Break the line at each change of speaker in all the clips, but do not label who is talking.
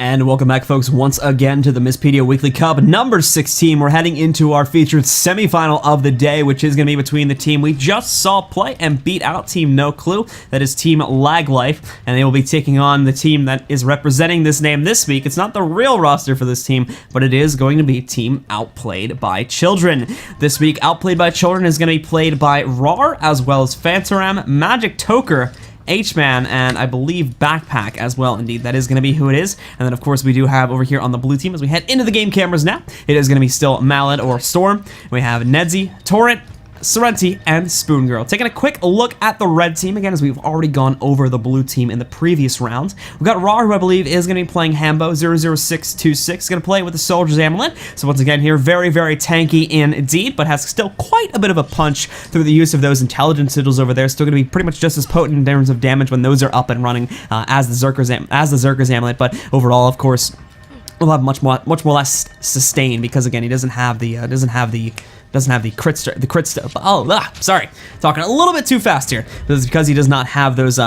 And welcome back, folks, once again to the MPW Weekly Cup number 16. We're heading into our featured semifinal of the day, which is going to be between the team we just saw play and beat out Team No Clue. That is Team LagLife, and they will be taking on the team that is representing this name this week. It's not the real roster for this team, but it is going to be Team Outplayed by Children. This week, Outplayed by Children is going to be played by RAR, as well as Phantoram, Magic Toker, H-Man, and I believe Backpack as well. Indeed, that is going to be who it is. And then, of course, we do have over here on the blue team, as we head into the game cameras now, it is going to be still Mallet or Storm. We have Nedsy, Torrent, Sorrenti, and Spoon Girl. Taking a quick look at the red team, again, as we've already gone over the blue team in the previous round. We've got Raw, who I believe is going to be playing Hambo, 00626, going to play with the Soldier's Amulet. So once again here, very, very tanky indeed, but has still quite a bit of a punch through the use of those intelligence sigils over there. Still going to be pretty much just as potent in terms of damage when those are up and running as the Zerker's Amulet, but overall, of course, we'll have much more less sustain because again, he doesn't have the crit stuff. Oh, sorry, talking a little bit too fast here. This is because he does not have those.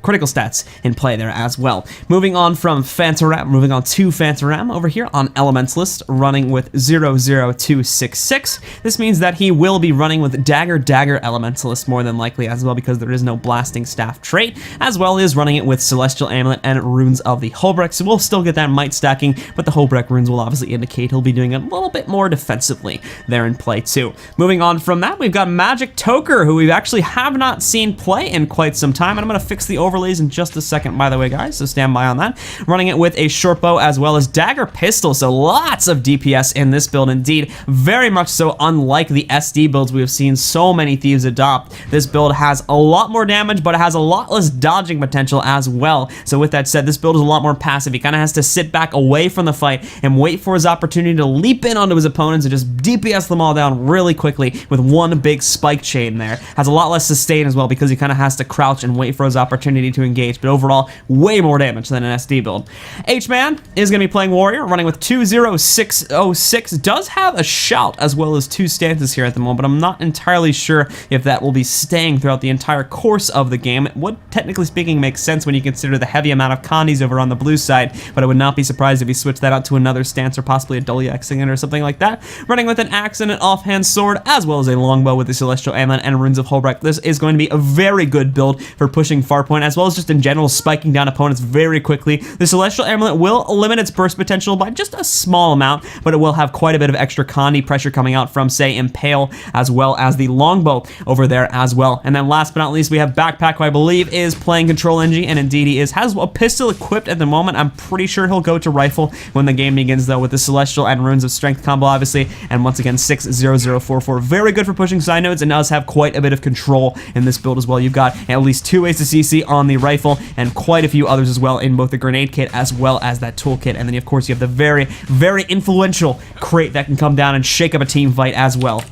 Critical stats in play there as well. Moving on to Phantoram over here on Elementalist, running with 00266. This means that he will be running with Dagger Elementalist more than likely as well, because there is no Blasting Staff trait, as well as running it with Celestial Amulet and Runes of the Holbrecht. So we'll still get that might stacking, but the Holbrecht runes will obviously indicate he'll be doing a little bit more defensively there in play too. Moving on from that, we've got Magic Toker, who we actually have not seen play in quite some time, and I'm going to fix the overlays in just a second, by the way, guys, so stand by on that. Running it with a short bow as well as Dagger Pistol, so lots of DPS in this build indeed. Very much so unlike the SD builds we have seen so many thieves adopt. This build has a lot more damage, but it has a lot less dodging potential as well. So with that said, this build is a lot more passive. He kind of has to sit back away from the fight and wait for his opportunity to leap in onto his opponents and just DPS them all down really quickly with one big spike chain there. Has a lot less sustain as well because he kind of has to crouch and wait for his opportunity to engage, but overall, way more damage than an SD build. H-Man is going to be playing Warrior, running with 20606, does have a shout as well as two stances here at the moment, but I'm not entirely sure if that will be staying throughout the entire course of the game. It would, technically speaking, make sense when you consider the heavy amount of Kandis over on the blue side, but I would not be surprised if he switched that out to another stance or possibly a double-axing it or something like that. Running with an axe and an offhand sword, as well as a longbow with the Celestial Amulet and Runes of Holbrecht. This is going to be a very good build for pushing Farpoint, as well as just in general spiking down opponents very quickly. The Celestial Amulet will limit its burst potential by just a small amount, but it will have quite a bit of extra Kandi pressure coming out from, say, Impale, as well as the longbow over there as well. And then last but not least, we have Backpack, who I believe is playing Control Engie, and indeed he has a pistol equipped at the moment. I'm pretty sure he'll go to rifle when the game begins, though, with the Celestial and Runes of Strength combo, obviously, and once again, 60044. Very good for pushing side nodes, and does have quite a bit of control in this build as well. You've got at least 2 ways to CC on the rifle, and quite a few others as well in both the grenade kit as well as that toolkit. And then, of course, you have the very, very influential crate that can come down and shake up a team fight as well.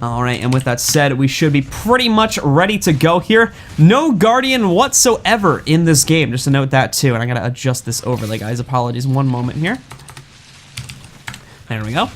Alright, and with that said, we should be pretty much ready to go here. No Guardian whatsoever in this game, just to note that too. And I gotta adjust this overlay, guys. Apologies, one moment here. There we go.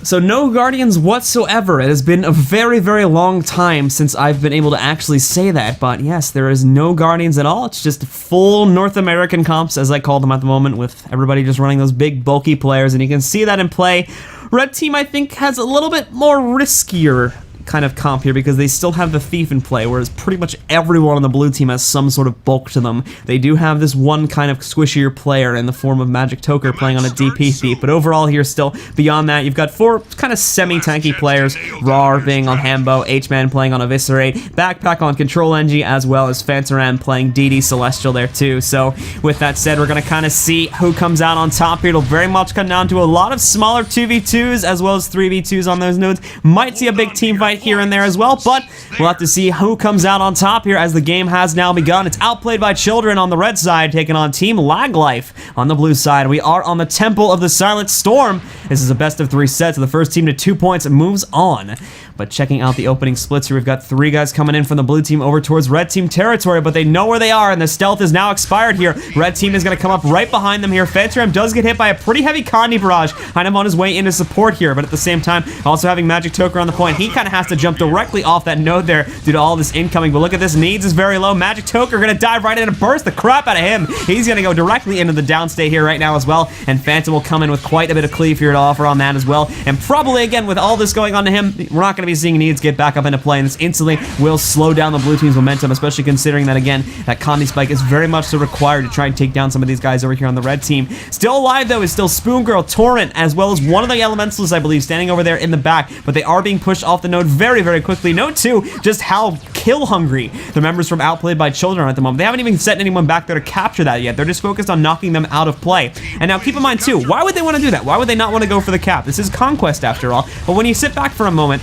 So no Guardians whatsoever. It has been a very, very long time since I've been able to actually say that, but yes, there is no Guardians at all. It's just full North American comps, as I call them at the moment, with everybody just running those big, bulky players, and you can see that in play. Red team, I think, has a little bit more riskier kind of comp here because they still have the Thief in play, whereas pretty much everyone on the blue team has some sort of bulk to them. They do have this one kind of squishier player in the form of Magic Toker playing on a DP Thief, but overall here still, beyond that, you've got 4 kind of semi-tanky players, Rar being on Hambo, H-Man playing on Eviscerate, Backpack on Control Engie, as well as Phantoram playing DD Celestial there too. So with that said, we're going to kind of see who comes out on top here. It'll very much come down to a lot of smaller 2v2s as well as 3v2s on those nodes. Might see a big team fight here and there as well, but we'll have to see who comes out on top here as the game has now begun. It's Outplayed by Children on the red side, taking on Team LagLife on the blue side. We are on the Temple of the Silent Storm. This is a best of 3 set, so the first team to 2 points moves on. But checking out the opening splits here, we've got 3 guys coming in from the blue team over towards red team territory, but they know where they are, and the stealth is now expired here. Red team is going to come up right behind them here. Phantoram does get hit by a pretty heavy Kandi barrage, kind of on his way into support here, but at the same time, also having Magic Toker on the point, he kind of has to jump directly off that node there due to all this incoming. But look at this, Needs is very low. Magic Toker gonna dive right in and burst the crap out of him. He's gonna go directly into the downstate here right now as well, and Phantom will come in with quite a bit of cleave here to offer on that as well. And probably, again, with all this going on to him, we're not gonna be seeing Needs get back up into play, and this instantly will slow down the blue team's momentum, especially considering that, again, that Condi Spike is very much so required to try and take down some of these guys over here on the red team. Still alive, though, is still Spoon Girl, Torrent, as well as one of the Elementalists, I believe, standing over there in the back, but they are being pushed off the node very, very quickly. Note, too, just how kill-hungry the members from Outplayed by Children are at the moment. They haven't even set anyone back there to capture that yet. They're just focused on knocking them out of play. And now, keep in mind, too, why would they want to do that? Why would they not want to go for the cap? This is Conquest, after all. But when you sit back for a moment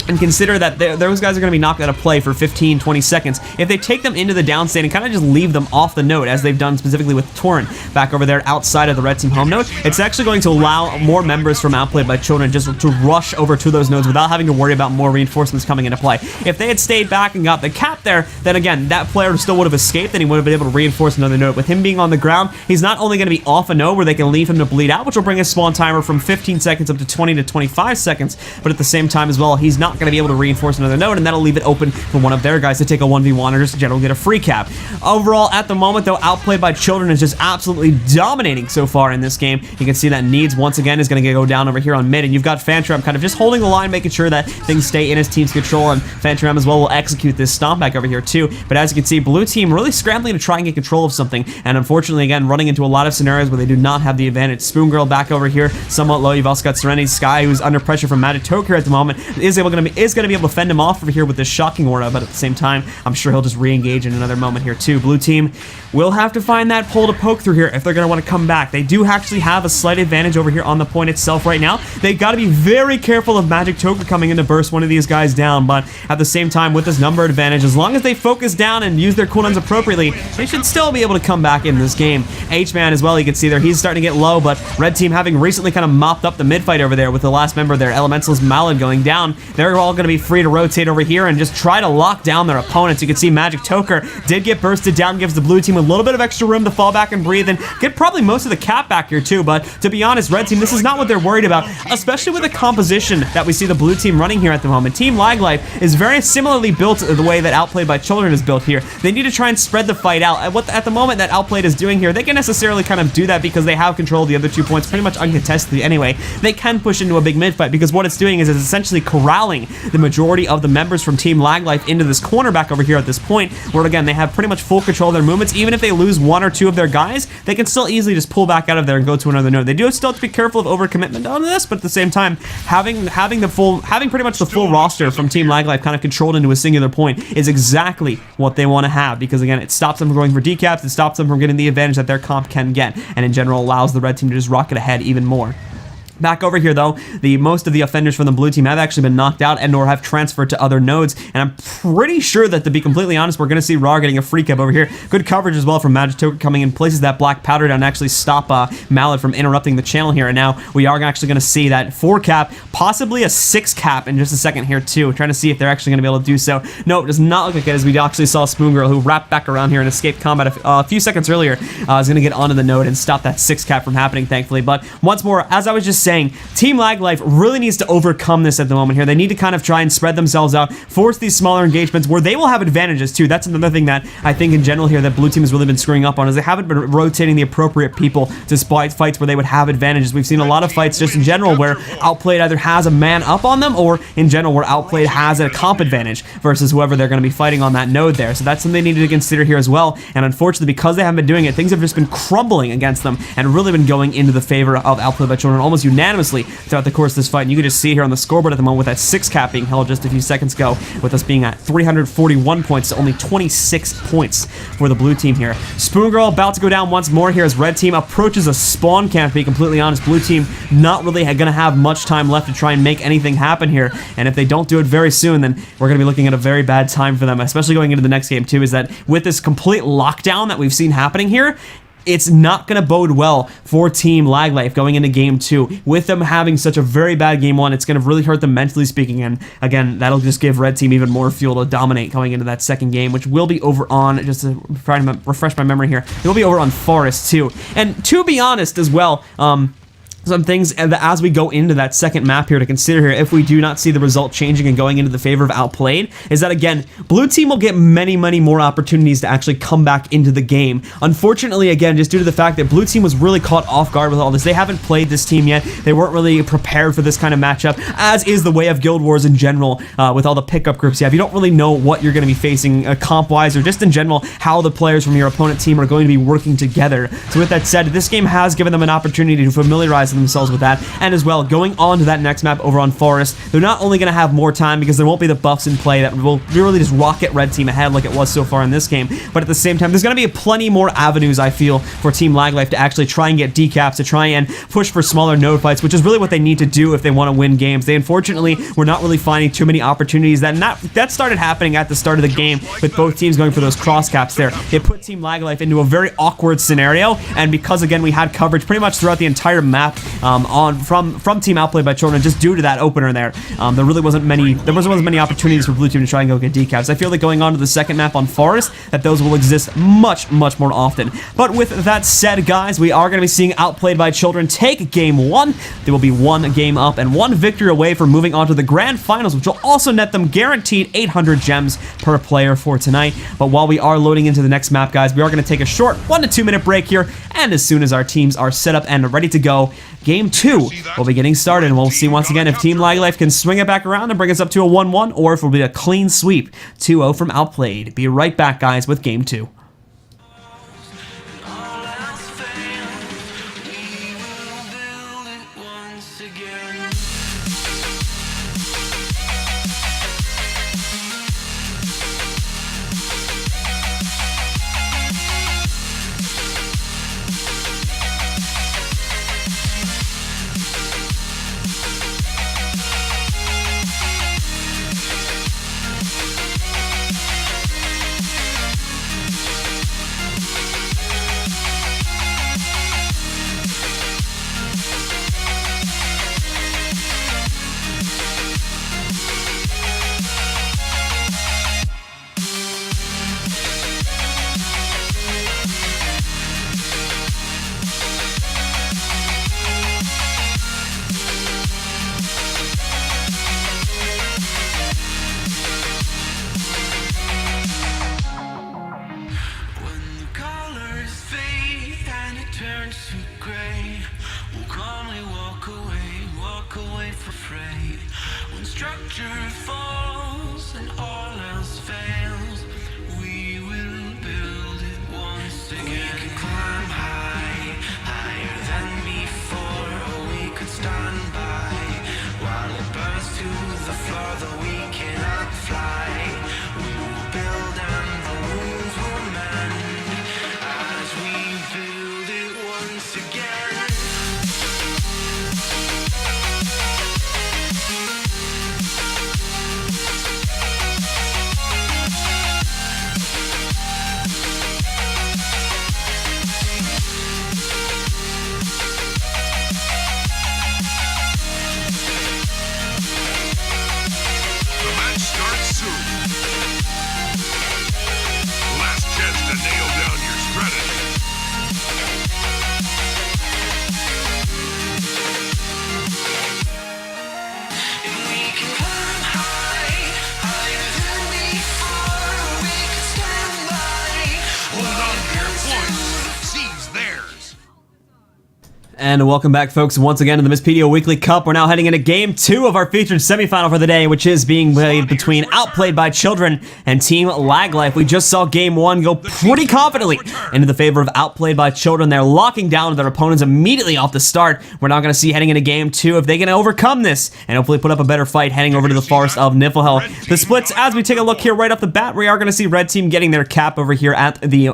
and consider that those guys are going to be knocked out of play for 15, 20 seconds. If they take them into the downstate and kind of just leave them off the node, as they've done specifically with Torrent back over there outside of the red team home node, it's actually going to allow more members from Outplayed by Children just to rush over to those nodes without having to worry about more reinforcements coming into play. If they had stayed back and got the cap there, then again, that player still would have escaped and he would have been able to reinforce another node. With him being on the ground, he's not only going to be off a node where they can leave him to bleed out, which will bring his spawn timer from 15 seconds up to 20 to 25 seconds, but at the same time as well, he's not going to be able to reinforce another node, and that'll leave it open for one of their guys to take a 1v1 or just in general get a free cap. Overall, at the moment, though, Outplayed by Children is just absolutely dominating so far in this game. You can see that Needs, once again, is going to go down over here on mid, and you've got Fantram kind of just holding the line, making sure that things stay in his team's control, and Fantram as well will execute this stomp back over here too. But as you can see, blue team really scrambling to try and get control of something, and unfortunately, again, running into a lot of scenarios where they do not have the advantage. Spoon Girl back over here, somewhat low. You've also got Serenity Sky, who's under pressure from Magic Toker at the moment, is going to be able to fend him off over here with this shocking aura, but at the same time, I'm sure he'll just re-engage in another moment here too. Blue team will have to find that pole to poke through here if they're going to want to come back. They do actually have a slight advantage over here on the point itself right now. They've got to be very careful of Magic Toker coming in to burst one of these guys down, but at the same time, with this number advantage, as long as they focus down and use their cooldowns appropriately, they should still be able to come back in this game. H-Man as well, you can see there, he's starting to get low, but red team having recently kind of mopped up the mid fight over there with the last member there, Elementalist Malad, going down, they're all going to be free to rotate over here and just try to lock down their opponents. You can see Magic Toker did get bursted down, gives the blue team a little bit of extra room to fall back and breathe and get probably most of the cap back here too, but to be honest, red team, this is not what they're worried about, especially with the composition that we see the blue team running here at the moment. Team LagLife is very similarly built the way that Outplayed by Children is built here. They need to try and spread the fight out. At the moment that Outplayed is doing here, they can necessarily kind of do that because they have control of the other 2 points pretty much uncontestedly anyway. They can push into a big mid fight because what it's doing is it's essentially corralling the majority of the members from Team LagLife into this corner back over here at this point, where again, they have pretty much full control of their movements. Even if they lose 1 or 2 of their guys, they can still easily just pull back out of there and go to another node. They do still have to be careful of overcommitment on this, but at the same time, having pretty much the full roster from Team LagLife kind of controlled into a singular point is exactly what they want to have, because again, it stops them from going for decaps, it stops them from getting the advantage that their comp can get, and in general allows the red team to just rocket ahead even more. Back over here, though, most of the offenders from the blue team have actually been knocked out and or have transferred to other nodes, and I'm pretty sure that, to be completely honest, we're going to see Raw getting a free cap over here. Good coverage as well from Magic Toker coming in, places that black powder down to actually stop Malad from interrupting the channel here, and now we are actually going to see that 4 cap, possibly a 6 cap in just a second here, too. Trying to see if they're actually going to be able to do so. No, it does not look like it, as we actually saw Spoon Girl, who wrapped back around here and escaped combat a few seconds earlier, is going to get onto the node and stop that 6 cap from happening, thankfully. But once more, as I was just saying, Team LagLife really needs to overcome this at the moment here. They need to kind of try and spread themselves out, force these smaller engagements where they will have advantages too. That's another thing that I think in general here that blue team has really been screwing up on, is they haven't been rotating the appropriate people to fights where they would have advantages. We've seen a lot of fights just in general where Outplayed either has a man up on them, or in general where Outplayed has a comp advantage versus whoever they're going to be fighting on that node there. So that's something they need to consider here as well. And unfortunately, because they haven't been doing it, things have just been crumbling against them and really been going into the favor of Outplayed by Children almost unanimously throughout the course of this fight. And you can just see here on the scoreboard at the moment with that 6 cap being held just a few seconds ago, with us being at 341 points to only 26 points for the blue team here. Spoon Girl about to go down once more here as red team approaches a spawn camp, to be completely honest. Blue team not really going to have much time left to try and make anything happen here, and if they don't do it very soon, then we're going to be looking at a very bad time for them, especially going into the next game too, is that with this complete lockdown that we've seen happening here, it's not going to bode well for Team LagLife going into Game 2. With them having such a very bad Game 1, it's going to really hurt them mentally speaking, and again, that'll just give Red Team even more fuel to dominate going into that second game, which will be over on, just to try to refresh my memory here, it will be over on Forest too. And to be honest as well, some things as we go into that second map here to consider here if we do not see the result changing and going into the favor of Outplayed is that, again, blue team will get many more opportunities to actually come back into the game. Unfortunately, again, just due to the fact that blue team was really caught off guard with all this, they haven't played this team yet. They weren't really prepared for this kind of matchup, as is the way of Guild Wars in general. With all the pickup groups you have, you don't really know what you're going to be facing comp-wise, or just in general how the players from your opponent team are going to be working together. So with that said, this game has given them an opportunity to familiarize themselves with that, and as well, going on to that next map over on Forest, they're not only going to have more time because there won't be the buffs in play that will really just rocket red team ahead like it was so far in this game, but at the same time, there's going to be plenty more avenues, I feel, for Team LagLife to actually try and get decaps, to try and push for smaller node fights, which is really what they need to do if they want to win games. They unfortunately were not really finding too many opportunities. That started happening at the start of the game with both teams going for those cross caps there. It put Team LagLife into a very awkward scenario, and because, again, we had coverage pretty much throughout the entire map from Team Outplayed by Children, just due to that opener there. There wasn't many opportunities for blue team to try and go get decaps. I feel like going on to the second map on Forest, that those will exist much more often. But with that said, guys, we are going to be seeing Outplayed by Children take game 1. They will be 1 game up and 1 victory away from moving on to the grand finals, which will also net them guaranteed 800 gems per player for tonight. But while we are loading into the next map, guys, we are going to take a short 1 to 2 minute break here, and as soon as our teams are set up and ready to go, game 2 will be getting started, and we'll see once again if Team LagLife can swing it back around and bring us up to a 1-1, or if it will be a clean sweep 2-0 from Outplayed. Be right back, guys, with game 2.
Structure falls and all else fails, we will build it once again. We can climb high, higher than before, or we could stand by while it burns to the floor, though we cannot fly. We will build and the wounds will mend as we build it once again.
And welcome back, folks, once again to the MPW Weekly Cup. We're now heading into Game 2 of our featured semifinal for the day, which is being played between Outplayed by Children and Team LagLife. We just saw Game 1 go pretty confidently into the favor of Outplayed by Children. They're locking down their opponents immediately off the start. We're now going to see heading into Game 2 if they can overcome this and hopefully put up a better fight heading over to the Forest of Niflhel. The splits, as we take a look here right off the bat, we are going to see Red Team getting their cap over there at the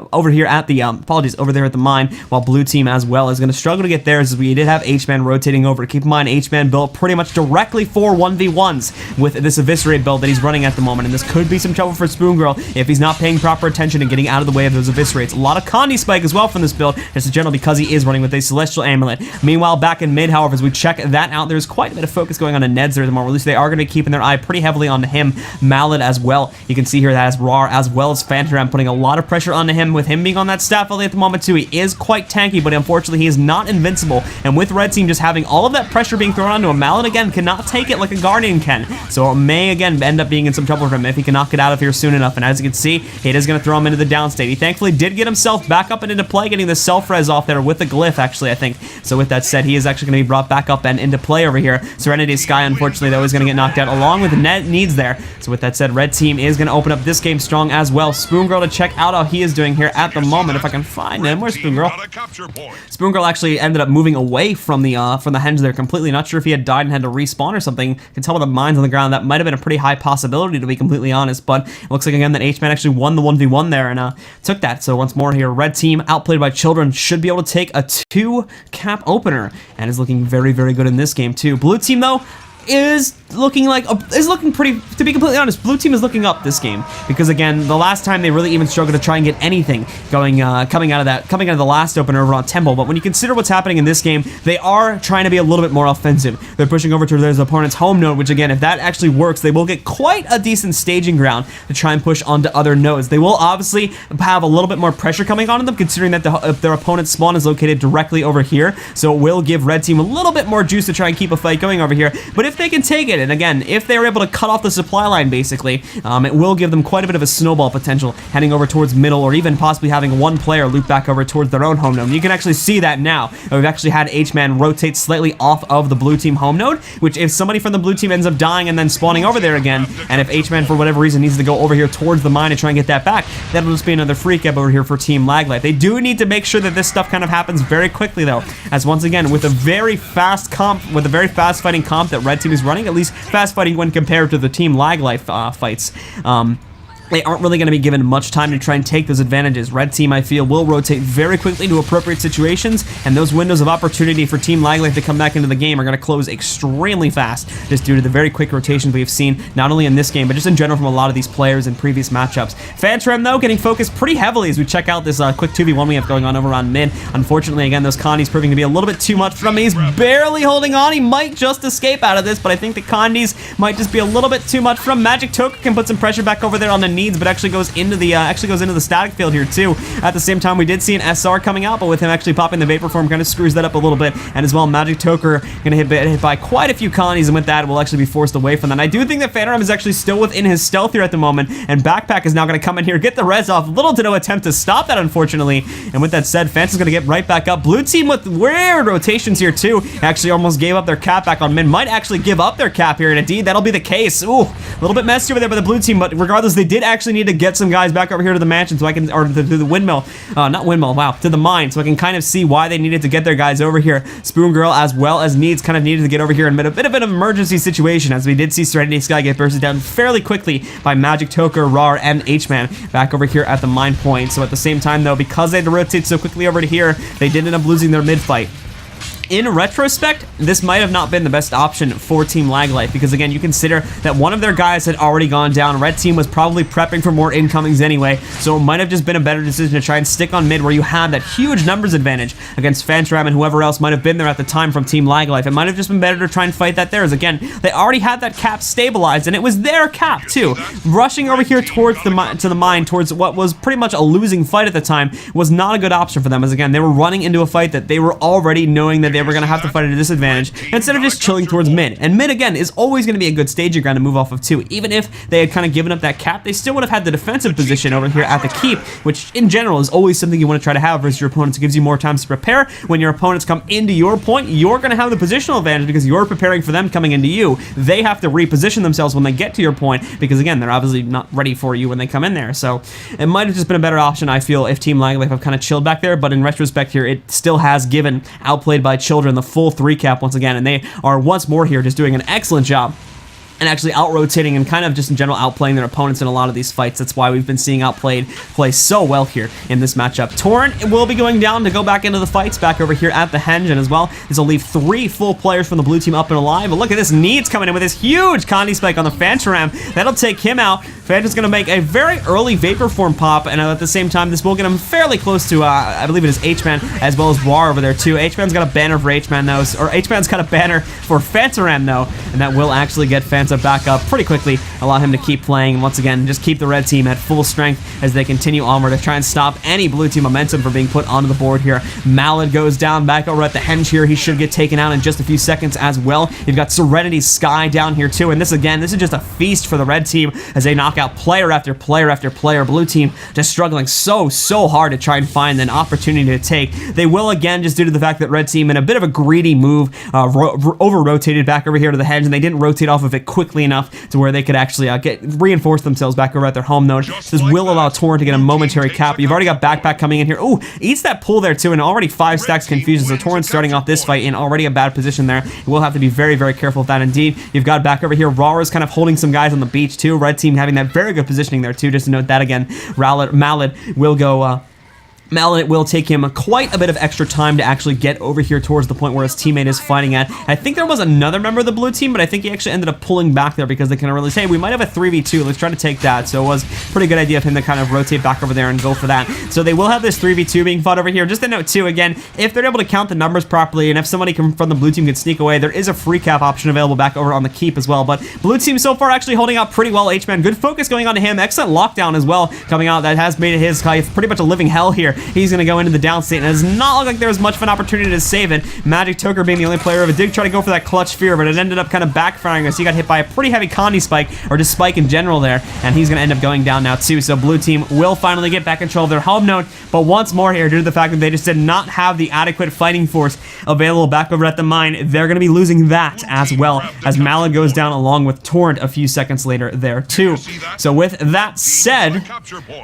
mine, while Blue Team as well is going to struggle to get theirs, as we did have H-Man rotating over. Keep in mind, H-Man built pretty much directly for 1v1s with this Eviscerate build that he's running at the moment, and this could be some trouble for Spoon Girl if he's not paying proper attention and getting out of the way of those Eviscerates. A lot of Condi Spike as well from this build, just in general, because he is running with a Celestial Amulet. Meanwhile, back in mid, however, as we check that out, there's quite a bit of focus going on in Neds there at the moment. At least they are going to be keeping their eye pretty heavily on him. Mallet as well. You can see here that as Rar as well as Phantom putting a lot of pressure onto him, with him being on that staff early at the moment too. He is quite tanky, but unfortunately he is not invincible possible. And with red team just having all of that pressure being thrown onto him, Malin again cannot take it like a Guardian can. So it may again end up being in some trouble for him if he cannot get out of here soon enough. And as you can see, it is going to throw him into the down state. He thankfully did get himself back up and into play, getting the self-res off there with the glyph, actually, I think. So with that said, he is actually going to be brought back up and into play over here. Serenity Sky, unfortunately, though, is going to get knocked out along with the net needs there. So with that said, red team is going to open up this game strong as well. Spoon Girl to check out how he is doing here at the moment. If I can find him, where's Spoon Girl? Spoon Girl actually ended up moving away from the henge there completely. Not sure if he had died and had to respawn or something. You can tell by the mines on the ground that might have been a pretty high possibility, to be completely honest. But it looks like again that H-Man actually won the 1v1 there and took that. So once more here, red team outplayed by children should be able to take a 2-cap opener and is looking very, very good in this game too. Blue team though is looking pretty, to be completely honest, blue team is looking up this game, because again, the last time they really even struggled to try and get anything going, coming out of the last opener over on Temple. But when you consider what's happening in this game, they are trying to be a little bit more offensive. They're pushing over to their opponent's home node, which again, if that actually works, they will get quite a decent staging ground to try and push onto other nodes. They will obviously have a little bit more pressure coming on them, considering that if their opponent's spawn is located directly over here, so it will give red team a little bit more juice to try and keep a fight going over here. But if they can take it, and again, if they're able to cut off the supply line, basically, it will give them quite a bit of a snowball potential heading over towards middle, or even possibly having one player loop back over towards their own home node. And you can actually see that now. We've actually had H-Man rotate slightly off of the blue team home node, which if somebody from the blue team ends up dying and then spawning over there again, and if H-Man for whatever reason needs to go over here towards the mine and try and get that back, that'll just be another free cap over here for Team LagLife. They do need to make sure that this stuff kind of happens very quickly though, as once again, with a very fast fighting comp that red team is running, at least fast fighting when compared to the Team LagLife fights, they aren't really going to be given much time to try and take those advantages. Red team, I feel, will rotate very quickly to appropriate situations, and those windows of opportunity for Team LagLife to come back into the game are going to close extremely fast, just due to the very quick rotations we've seen, not only in this game, but just in general from a lot of these players in previous matchups. Phantom, though, getting focused pretty heavily as we check out this quick 2v1 we have going on over on mid. Unfortunately, again, those Condies proving to be a little bit too much for him. He's barely holding on. He might just escape out of this, but I think the Condies might just be a little bit too much for him. Magic Toka can put some pressure back over there on the needs, but actually goes into the static field here too. At the same time, we did see an SR coming out, but with him actually popping the vapor form, kind of screws that up a little bit. And as well, Magic Toker gonna hit by quite a few colonies, and with that, will actually be forced away from that. And I do think that Phantom is actually still within his stealth here at the moment, and Backpack is now gonna come in here, get the res off. Little to no attempt to stop that, unfortunately. And with that said, Phantom's gonna get right back up. Blue team with weird rotations here too. Actually almost gave up their cap back on mid. Might actually give up their cap here, and indeed that'll be the case. Ooh, a little bit messy over there by the blue team, but regardless, they did actually need to get some guys back over here to the mansion so I can, or to the windmill, not windmill, wow, to the mine, so I can kind of see why they needed to get their guys over here. Spoon Girl as well as Needs kind of needed to get over here in a bit of an emergency situation, as we did see Serenity Sky get bursted down fairly quickly by Magic Toker, Rar, and H-Man back over here at the mine point. So at the same time though, because they had to rotate so quickly over to here, they did end up losing their mid fight. In retrospect, this might have not been the best option for Team LagLife, because again, you consider that one of their guys had already gone down. Red team was probably prepping for more incomings anyway, so it might have just been a better decision to try and stick on mid, where you had that huge numbers advantage against Phantom and whoever else might have been there at the time from Team LagLife. It might have just been better to try and fight that there, as again, they already had that cap stabilized, and it was their cap too. Rushing over here towards the mine, towards what was pretty much a losing fight at the time, was not a good option for them, as again, they were running into a fight that they were already knowing that they were going to have to fight at a disadvantage, instead of just chilling towards mid. And mid, again, is always going to be a good staging ground to move off of too. Even if they had kind of given up that cap, they still would have had the defensive position over here at the keep, which in general is always something you want to try to have versus your opponents. It gives you more time to prepare. When your opponents come into your point, you're going to have the positional advantage because you're preparing for them coming into you. They have to reposition themselves when they get to your point, because again, they're obviously not ready for you when they come in there. So it might have just been a better option, I feel, if Team LagLife have kind of chilled back there. But in retrospect here, it still has given Outplayed by Children the full 3 cap once again, and they are once more here just doing an excellent job and actually out-rotating and kind of just in general outplaying their opponents in a lot of these fights. That's why we've been seeing Outplayed play so well here in this matchup. Torrent will be going down to go back into the fights back over here at the henge, and as well, this will leave 3 full players from the blue team up and alive. But look at this, Needs coming in with this huge Condi spike on the Phantom. That'll take him out. Phantom's going to make a very early Vapor Form pop, and at the same time, this will get him fairly close to, I believe it is H-Man, as well as War over there too. H-Man's got a banner for H-Man though, or H-Man's got a banner for Phantom though, and that will actually get Phantom ends up back up pretty quickly, allow him to keep playing, and once again, just keep the red team at full strength as they continue onward to try and stop any blue team momentum from being put onto the board here. Malad goes down back over at the henge here. He should get taken out in just a few seconds as well. You've got Serenity Sky down here too, and this is just a feast for the red team as they knock out player after player after player. Blue team just struggling so hard to try and find an opportunity to take. They will again, just due to the fact that red team in a bit of a greedy move over-rotated back over here to the hedge, and they didn't rotate off of it quickly enough to where they could actually reinforce themselves back over at their home node. This will allow Torrent to get a momentary cap. You've already got Backpack coming in here. Ooh, eats that pull there too, and already 5 stacks confusion. So Torrent starting off this fight in already a bad position there. We'll have to be very careful with that indeed. You've got back over here, Rara's kind of holding some guys on the beach too. Red team having that very good positioning there too. Just to note that again, Malad will go... Mallet will take him quite a bit of extra time to actually get over here towards the point where his teammate is fighting at. I think there was another member of the blue team, but I think he actually ended up pulling back there because they kind of realized, hey, we might have a 3v2. Let's try to take that. So it was a pretty good idea of him to kind of rotate back over there and go for that. So they will have this 3v2 being fought over here. Just a note too, again, if they're able to count the numbers properly and if somebody from the blue team can sneak away, there is a free cap option available back over on the keep as well. But blue team so far actually holding out pretty well. H-Man, good focus going on to him. Excellent lockdown as well coming out. That has made it his pretty much a living hell here. He's going to go into the downstate, and it does not look like there was much of an opportunity to save it. Magic Toker being the only player of it did try to go for that clutch fear, but it ended up kind of backfiring as he got hit by a pretty heavy Condi spike, or just spike in general there, and he's going to end up going down now too. So blue team will finally get back control of their home node, but once more here, due to the fact that they just did not have the adequate fighting force available back over at the mine, they're going to be losing that as well, as Malad goes down along with Torrent a few seconds later there too. So with that said,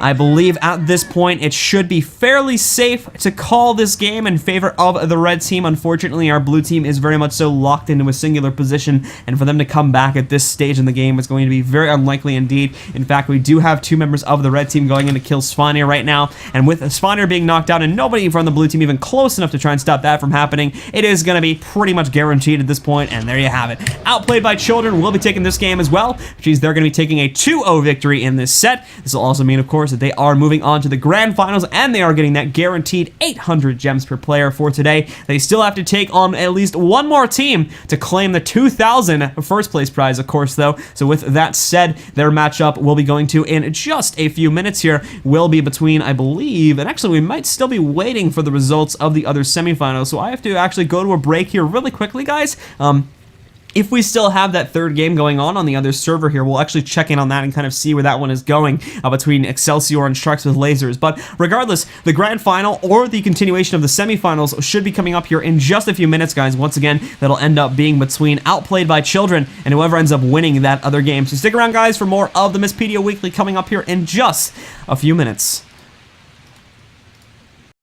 I believe at this point it should be fairly safe to call this game in favor of the red team. Unfortunately, our blue team is very much so locked into a singular position, and for them to come back at this stage in the game is going to be very unlikely indeed. In fact, we do have 2 members of the red team going in to kill Svanir right now, and with Svanir being knocked out and nobody from the blue team even close enough to try and stop that from happening, it is going to be pretty much guaranteed at this point, and there you have it. Outplayed by Children will be taking this game as well, which means they're going to be taking a 2-0 victory in this set. This will also mean, of course, that they are moving on to the grand finals, and they are getting that guaranteed 800 gems per player for today. They still have to take on at least one more team to claim the 2,000 first place prize, of course, though. So with that said, their matchup will be going to, in just a few minutes here, will be between, I believe, and actually we might still be waiting for the results of the other semifinals. So I have to actually go to a break here really quickly, guys. If we still have that third game going on the other server here, we'll actually check in on that and kind of see where that one is going between Excelsior and Sharks with Lasers. But regardless, the grand final or the continuation of the semifinals should be coming up here in just a few minutes, guys. Once again, that'll end up being between Outplayed by Children and whoever ends up winning that other game. So stick around, guys, for more of the Misspedia Weekly coming up here in just a few minutes.